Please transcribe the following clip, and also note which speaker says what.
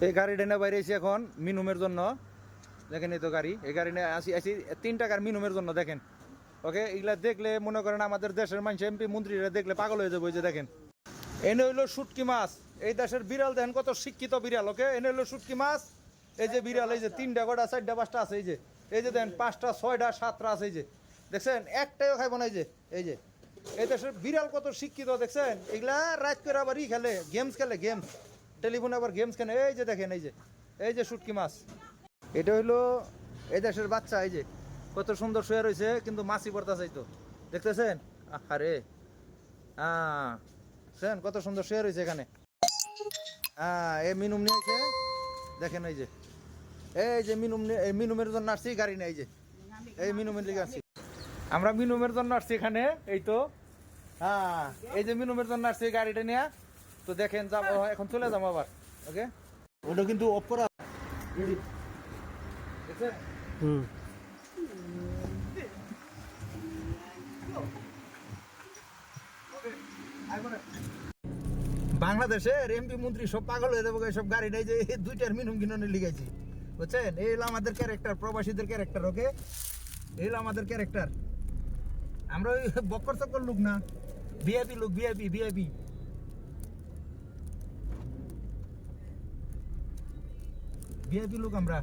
Speaker 1: এই গাড়িটা নিয়ে বাইরে এসে এখন মিনুমের জন্য দেখেন, এই তো গাড়ি, এই গাড়ি নিয়ে আসি 3 টাকার মিনুমের জন্য দেখেন। ওকে, এগুলা দেখলে মনে করেন আমাদের দেশের মানুষ এমপি মন্ত্রীরা দেখলে পাগল হয়ে যাবে। যে দেখেন, এনে হইলো শুটকি মাছ। এই দেশের বিড়াল দেখেন কত শিক্ষিত বিড়াল। ওকে, এনে হইলো শুটকি মাছ। এই যে বিড়াল, এই যে 3টা 4টা 5টা আছে। এই যে দেন 5টা 6টা 7টা আছে। এই যে দেখছেন, একটাও খাইব না। এই যে এই দেশের বিড়াল কত শিক্ষিত দেখছেন। এগুলা রাত করে আবার খেলে, গেমস খেলে, গেমস টেলিফোনে আবার গেমস খেলে। এই যে দেখেন, এই যে শুটকি মাছ। এটা হইলো এই দেশের বাচ্চা। এই যে কত সুন্দর শুয়ে রয়েছে, কিন্তু মাছি পড়তেছে তো, দেখতেছেন? আরে কত সুন্দর শুয়ে রয়েছে এখানে। এই মিনুম নিয়েছে দেখেন। এই যে মিনুমের জন্য আসছি গাড়ি নেই। এই মিনুমের লিগে আসছি আমরা, মিনুমের জন্য আসছি এখানে। এই তো এই যে মিনুমের জন্য আসছি গাড়িটা নিয়ে। তো দেখেন যাবো, এখন চলে যাবো আবার। ওকে, ওটা কিন্তু অফ করা। বাংলাদেশের এমপি মন্ত্রী সব পাগল হয়ে যাবো সব গাড়ি নেই। যে 2টার মিনুম কিনে লিখেছি, বুঝছেন? এই হলো আমাদের ক্যারেক্টার, প্রবাসীদের ক্যারেক্টার। ওকে, এই হলো আমাদের ক্যারেক্টার। আমরা ওই বক্কর চক্কর লোক না, ভিআইপি লোক, ভিআইপি ভিআইপি ভিআইপি লোক আমরা।